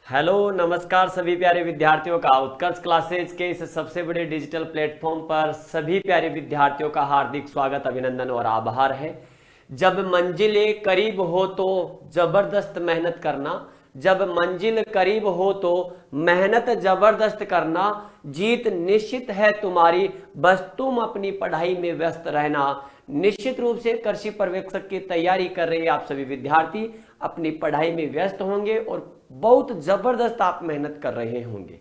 Hello नमस्कार सभी प्यारे विद्यार्थियों का उत्कर्ष क्लासेज के इस सबसे बड़े डिजिटल प्लेटफॉर्म पर सभी प्यारे विद्यार्थियों का हार्दिक स्वागत, अभिनंदन और आभार है। जब मंजिलें करीब हो तो जबरदस्त मेहनत करना, जब मंजिल करीब हो तो मेहनत जबरदस्त करना, जीत निश्चित है तुम्हारी, बस तुम अपनी पढ़ाई में व्यस्त रहना। निश्चित रूप से कृषि पर्यवेक्षक की तैयारी कर रहे आप सभी विद्यार्थी अपनी पढ़ाई में व्यस्त होंगे और बहुत जबरदस्त आप मेहनत कर रहे होंगे।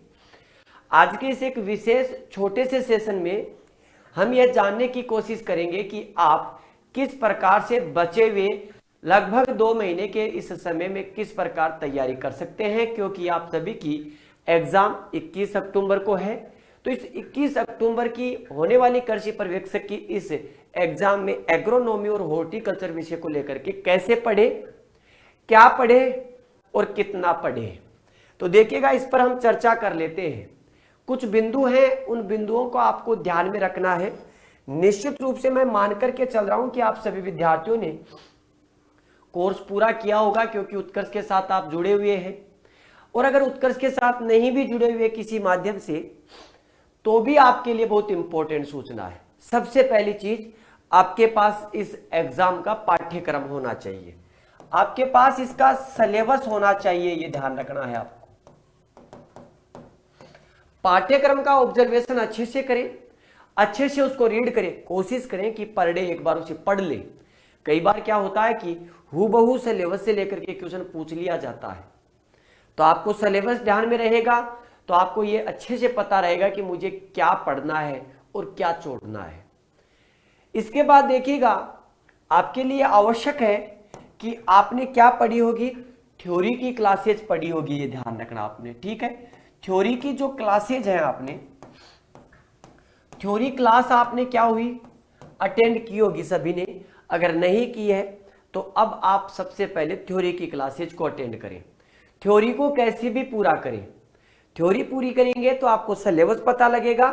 आज के इस एक विशेष छोटे से सेशन में हम यह जानने की कोशिश करेंगे कि आप किस प्रकार से बचे हुए लगभग 2 महीने के इस समय में किस प्रकार तैयारी कर सकते हैं, क्योंकि आप सभी की एग्जाम 21 अक्टूबर को है। तो इस 21 अक्टूबर की होने वाली कृषि पर्यवेक्षक की इस एग्जाम में एग्रोनॉमी और हॉर्टिकल्चर विषय को लेकर के कैसे पढ़े, क्या पढ़े और कितना पढ़े, तो देखिएगा इस पर हम चर्चा कर लेते हैं। कुछ बिंदु हैं, उन बिंदुओं को आपको ध्यान में रखना है। निश्चित रूप से मैं मान करके चल रहा हूं कि आप सभी विद्यार्थियों ने कोर्स पूरा किया होगा, क्योंकि उत्कर्ष के साथ आप जुड़े हुए हैं। और अगर उत्कर्ष के साथ नहीं भी जुड़े हुए किसी माध्यम से, तो भी आपके लिए बहुत इंपॉर्टेंट सूचना है। सबसे पहली चीज, आपके पास इस एग्जाम का पाठ्यक्रम होना चाहिए, आपके पास इसका सिलेबस होना चाहिए, ये ध्यान रखना है आपको। पाठ्यक्रम का ऑब्जर्वेशन अच्छे से करें, अच्छे से उसको रीड करें, कोशिश करें कि पर डे एक बार उसे पढ़ ले। कई बार क्या होता है कि हूबहू सिलेबस से लेकर के क्वेश्चन पूछ लिया जाता है, तो आपको सिलेबस ध्यान में रहेगा तो आपको ये अच्छे से पता रहेगा कि मुझे क्या पढ़ना है और क्या छोड़ना है। इसके बाद देखिएगा, आपके लिए आवश्यक है कि आपने क्या पढ़ी होगी, थ्योरी की क्लासेज पढ़ी होगी, ये ध्यान रखना आपने, ठीक है। थ्योरी की जो क्लासेज है, आपने थ्योरी क्लास आपने क्या हुई, अटेंड की होगी सभी ने। अगर नहीं की है तो अब आप सबसे पहले थ्योरी की क्लासेज को अटेंड करें। थ्योरी को कैसे भी पूरा करें, थ्योरी पूरी करेंगे तो आपको सिलेबस पता लगेगा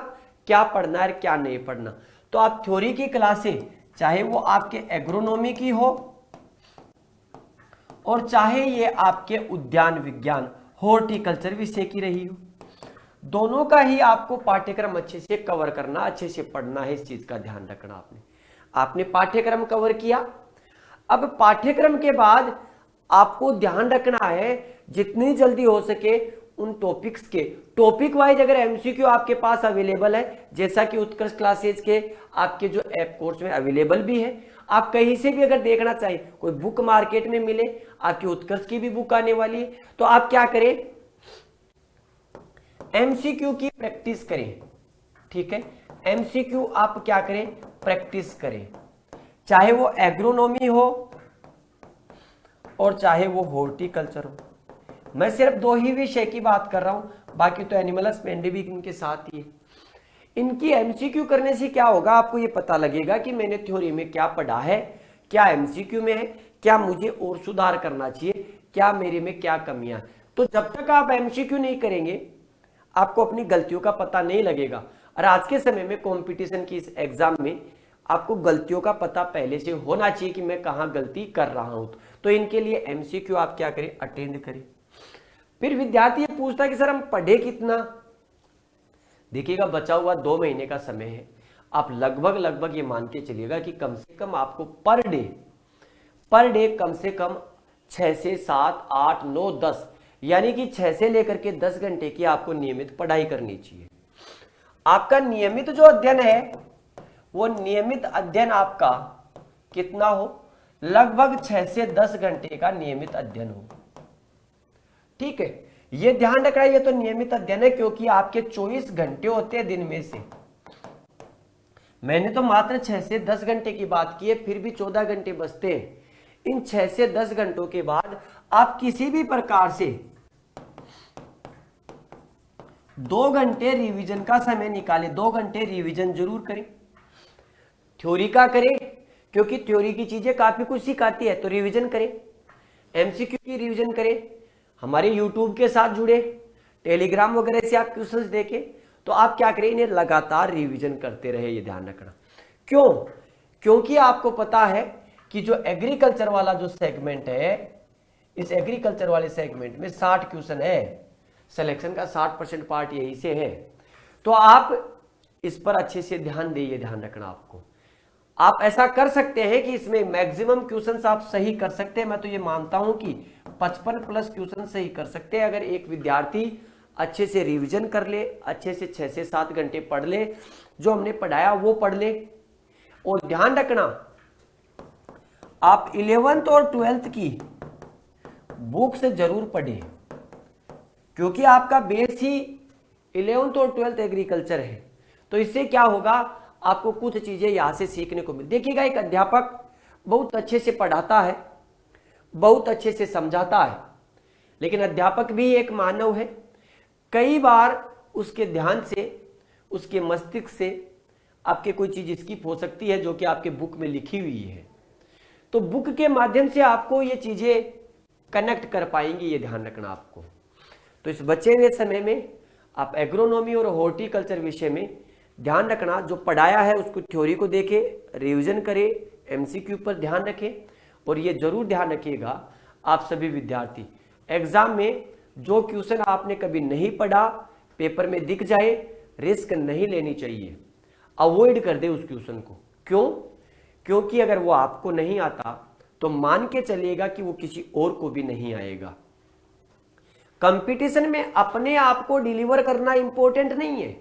क्या पढ़ना है क्या नहीं पढ़ना। तो आप थ्योरी की क्लासेज, चाहे वो आपके एग्रोनॉमी की हो और चाहे ये आपके उद्यान विज्ञान हॉर्टिकल्चर विषय की रही हो, दोनों का ही आपको पाठ्यक्रम अच्छे से कवर करना, अच्छे से पढ़ना है। इस चीज का ध्यान रखना आपने पाठ्यक्रम कवर किया। अब पाठ्यक्रम के बाद आपको ध्यान रखना है जितनी जल्दी हो सके उन टॉपिक्स के टॉपिक वाइज अगर एमसीक्यू आपके पास अवेलेबल है, जैसा कि उत्कर्ष क्लासेज के आपके जो ऐप कोर्स में अवेलेबल भी है, आप कहीं से भी अगर देखना चाहें, कोई बुक मार्केट में मिले, आपकी उत्कर्ष की भी बुक आने वाली है, तो आप क्या करें, एमसीक्यू की प्रैक्टिस करें, ठीक है। एमसीक्यू आप क्या करें, प्रैक्टिस करें, चाहे वो एग्रोनॉमी हो और चाहे वो हॉर्टिकल्चर हो। मैं सिर्फ 2 ही विषय की बात कर रहा हूं, बाकी तो एनिमल हस्बेंड्री भी इनके साथ ही है। इनकी एमसीक्यू करने से क्या होगा, आपको ये पता लगेगा कि मैंने थ्योरी में क्या पढ़ा है, क्या एमसीक्यू में है, क्या मुझे और सुधार करना चाहिए, क्या मेरे में क्या कमियां। तो जब तक आप एमसीक्यू नहीं करेंगे आपको अपनी गलतियों का पता नहीं लगेगा। और आज के समय में कंपटीशन की इस एग्जाम में आपको गलतियों का पता पहले से होना चाहिए कि मैं कहां गलती कर रहा हूं। तो इनके लिए एमसीक्यू आप क्या करें, अटेंड करें। फिर विद्यार्थी ये पूछता है कि सर हम पढ़े कितना। देखिएगा, बचा हुआ 2 महीने का समय है, आप लगभग ये मान के चलिएगा कि कम से कम आपको पर डे कम से कम 6 से 7, 8, 9, 10 यानी कि 6 से लेकर के 10 घंटे की आपको नियमित पढ़ाई करनी चाहिए। आपका नियमित जो अध्ययन है वो नियमित अध्ययन आपका कितना हो, लगभग 6 से 10 घंटे का नियमित अध्ययन हो, ठीक है। ये ध्यान रखना, ये तो नियमित अध्ययन है, क्योंकि आपके 24 घंटे होते हैं दिन में से। मैंने तो मात्र 6 से 10 घंटे की बात की है, फिर भी 14 घंटे बचते हैं। इन 6 से 10 घंटों के बाद आप किसी भी प्रकार से 2 घंटे रिवीजन का समय निकालें, 2 घंटे रिवीजन जरूर करें। थ्योरी का करें, क्योंकि थ्योरी की चीजें काफी कुछ सिखाती है, तो रिवीजन करें। एमसीक्यू की रिवीजन करें, हमारे यूट्यूब के साथ जुड़े, टेलीग्राम वगैरह से आप क्वेश्चंस देखें, तो आप क्या करें, इन्हें लगातार रिवीजन करते रहे, ये ध्यान रखना। क्यों, क्योंकि आपको पता है कि जो एग्रीकल्चर वाला जो सेगमेंट है, इस एग्रीकल्चर वाले सेगमेंट में 60 क्वेश्चन है, सिलेक्शन का 60% पार्ट यही से है। तो आप इस पर अच्छे से ध्यान दें, ध्यान रखना आपको। आप ऐसा कर सकते हैं कि इसमें मैक्सिमम क्वेश्चंस आप सही कर सकते हैं। मैं तो ये मानता हूं कि 55 प्लस क्वेश्चन सही कर सकते हैं अगर एक विद्यार्थी अच्छे से रिवीजन कर ले, अच्छे से 6 से 7 घंटे पढ़ ले, जो हमने पढ़ाया वो पढ़ ले। और ध्यान रखना आप 11th और 12th की बुक से जरूर पढ़ें, क्योंकि आपका बेस ही 11th और 12th एग्रीकल्चर है। तो इससे क्या होगा, आपको कुछ चीजें यहां से सीखने को मिल। देखिएगा, एक अध्यापक बहुत अच्छे से पढ़ाता है, बहुत अच्छे से समझाता है, लेकिन अध्यापक भी एक मानव है। कई बार उसके ध्यान से, उसके मस्तिष्क से आपके कोई चीज स्किप हो सकती है जो कि आपके बुक में लिखी हुई है। तो बुक के माध्यम से आपको ये चीजें कनेक्ट कर पाएंगे, ये ध्यान रखना आपको। तो इस बचे हुए समय में आप एग्रोनॉमी और हॉर्टिकल्चर विषय में ध्यान रखना, जो पढ़ाया है उसको थ्योरी को देखें, रिवीजन करें, एमसीक्यू पर ध्यान रखें। और ये जरूर ध्यान रखिएगा आप सभी विद्यार्थी, एग्जाम में जो क्वेश्चन आपने कभी नहीं पढ़ा पेपर में दिख जाए, रिस्क नहीं लेनी चाहिए, अवॉइड कर दे उस क्वेश्चन को। क्यों? क्योंकि अगर वो आपको नहीं आता तो मान के चलिएगा कि वो किसी और को भी नहीं आएगा। कंपटीशन में अपने आप को डिलीवर करना इंपॉर्टेंट नहीं है,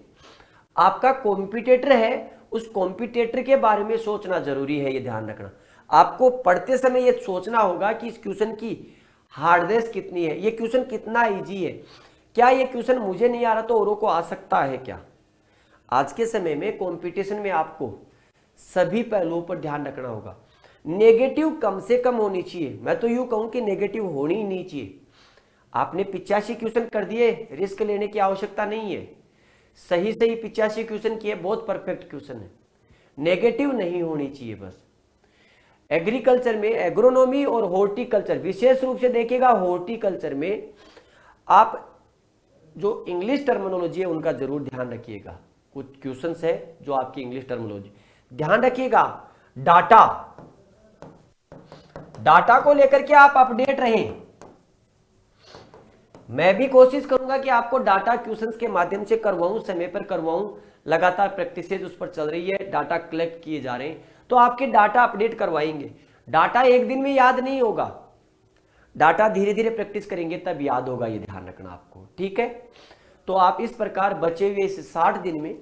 आपका कॉम्पिटिटर है, उस कॉम्पिटिटर के बारे में सोचना जरूरी है, ये ध्यान रखना। आपको पढ़ते समय ये सोचना होगा कि इस क्वेश्चन की हार्डनेस कितनी है, ये क्वेश्चन कितना इजी है, क्या ये क्वेश्चन मुझे नहीं आ रहा तो औरों को आ सकता है क्या। आज के समय में कंपटीशन में आपको सभी पहलुओं पर ध्यान रखना होगा। नेगेटिव कम से कम होनी चाहिए, मैं तो यूं कहूं कि नेगेटिव होनी ही नहीं चाहिए। आपने 85 क्वेश्चन कर दिए, रिस्क लेने की आवश्यकता नहीं है। सही 85 क्वेश्चन किए, बहुत परफेक्ट क्वेश्चन है, नेगेटिव नहीं होनी चाहिए बस। एग्रीकल्चर में एग्रोनॉमी और हॉर्टिकल्चर, विशेष रूप से देखिएगा हॉर्टिकल्चर में आप जो इंग्लिश टर्मिनोलॉजी है उनका जरूर ध्यान रखिएगा। कुछ क्वेश्चंस है जो आपकी इंग्लिश टर्मिनोलॉजी ध्यान रखिएगा। डाटा को लेकर के आप अपडेट रहें। मैं भी कोशिश करूंगा कि आपको डाटा क्वेश्चंस के माध्यम से करवाऊं, समय पर करवाऊं। लगातार प्रैक्टिसेज उस पर चल रही है, डाटा कलेक्ट किए जा रहे हैं, तो आपके डाटा अपडेट करवाएंगे। डाटा एक दिन में याद नहीं होगा, डाटा धीरे धीरे प्रैक्टिस करेंगे तब याद होगा, ये ध्यान रखना आपको, ठीक है। तो आप इस प्रकार बचे हुए इस 60 दिन में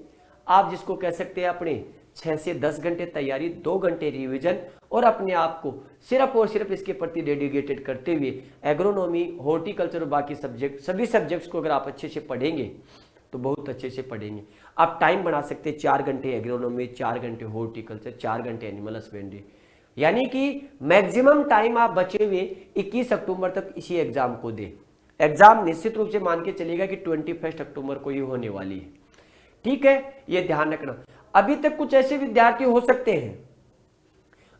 आप जिसको कह सकते हैं अपने 6 से 10 घंटे तैयारी, 2 घंटे रिवीजन और अपने आप को सिर्फ और सिर्फ इसके प्रति डेडिकेटेड करते हुए एग्रोनॉमी, हॉर्टिकल्चर और बाकी सब्जेक्ट, सभी सब्जेक्ट्स को अगर आप अच्छे से पढ़ेंगे तो बहुत अच्छे से पढ़ेंगे। आप टाइम बना सकते हैं 4 घंटे एग्रोनॉमी, 4 घंटे हॉर्टिकल्चर, 4 घंटे एनिमल हस्बेंड्री, यानी कि मैक्सिमम टाइम आप बचे हुए 21 अक्टूबर तक इसी एग्जाम को दें। एग्जाम निश्चित रूप से मान के चलिएगा कि 21 अक्टूबर को ही होने वाली है, ठीक है, ये ध्यान रखना। अभी तक कुछ ऐसे विद्यार्थी हो सकते हैं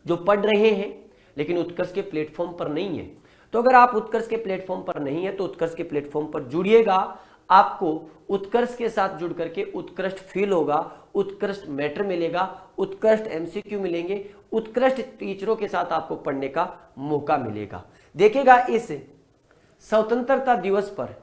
जो पढ़ रहे हैं लेकिन उत्कर्ष के प्लेटफॉर्म पर नहीं है। तो अगर आप उत्कर्ष के प्लेटफॉर्म पर नहीं है तो उत्कर्ष के प्लेटफॉर्म पर जुड़िएगा, आपको उत्कर्ष के साथ जुड़ करके उत्कृष्ट फील होगा, उत्कृष्ट मैटर मिलेगा, उत्कृष्ट एमसीक्यू मिलेंगे, उत्कृष्ट टीचरों के साथ आपको पढ़ने का मौका मिलेगा। देखिएगा, इस स्वतंत्रता दिवस पर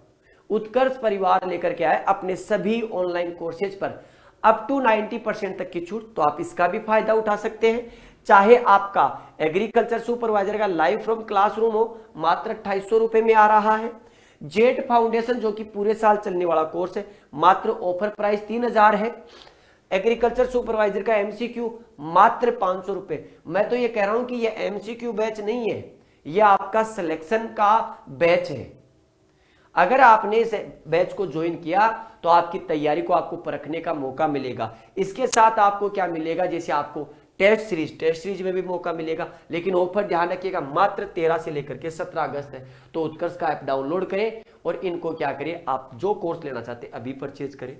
उत्कर्ष परिवार लेकर के आए अपने सभी ऑनलाइन कोर्सेज पर अप टू 90% तक की छूट, तो आप इसका भी फायदा उठा सकते हैं। चाहे आपका एग्रीकल्चर सुपरवाइजर का लाइव फ्रॉम क्लासरूम हो, मात्र 2800 रुपए में आ रहा है। जेट फाउंडेशन जो कि पूरे साल चलने वाला कोर्स है, मात्र ऑफर प्राइस 3000 है। एग्रीकल्चर सुपरवाइजर का एमसीक्यू मात्र 500 रुपए। मैं तो ये कह रहा हूं कि ये एमसीक्यू बैच नहीं है, ये आपका सिलेक्शन का बैच है। अगर आपने इस बैच को ज्वाइन किया तो आपकी तैयारी को आपको परखने का मौका मिलेगा। इसके साथ आपको क्या मिलेगा, जैसे आपको टेस्ट सीरीज में भी मौका मिलेगा, लेकिन ऑफर ध्यान रखिएगा मात्र 13 से लेकर के 17 अगस्त है। तो उत्कर्ष का ऐप डाउनलोड करें और इनको क्या करें, आप जो कोर्स लेना चाहते हैं अभी परचेज करें।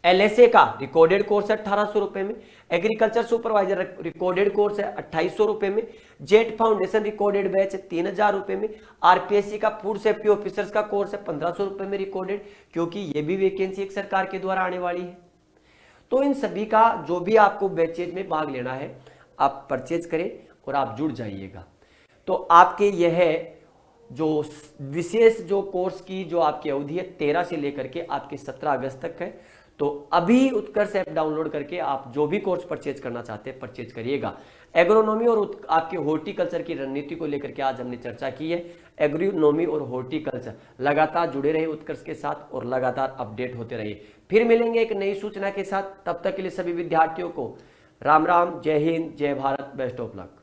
एलएसए का रिकॉर्डेड कोर्स है 1800 रुपए में, एग्रीकल्चर सुपरवाइजर रिकॉर्डेड कोर्स है 2800 रुपए में, जेट फाउंडेशन रिकॉर्डेड बैच है 3000 रुपए में, आरपीएससी का फूड सेफ्टी ऑफिसर्स का कोर्स है 1500 रुपए में रिकॉर्डेड, क्योंकि ये भी वैकेंसी एक सरकार के द्वारा आने वाली है। तो इन सभी का जो भी आपको बैचेज में भाग लेना है आप परचेज करें और आप जुड़ जाइएगा। तो आपके यह जो विशेष जो कोर्स की जो आपकी अवधि है 13 से लेकर के आपके 17 अगस्त तक है। तो अभी उत्कर्ष ऐप डाउनलोड करके आप जो भी कोर्स परचेज करना चाहते हैं परचेज करिएगा। एग्रोनॉमी और आपके हॉर्टिकल्चर की रणनीति को लेकर के आज हमने चर्चा की है। एग्रोनॉमी और हॉर्टिकल्चर लगातार जुड़े रहे उत्कर्ष के साथ और लगातार अपडेट होते रहिए। फिर मिलेंगे एक नई सूचना के साथ, तब तक के लिए सभी विद्यार्थियों को राम राम, जय हिंद, जय भारत, बेस्ट ऑफ लक।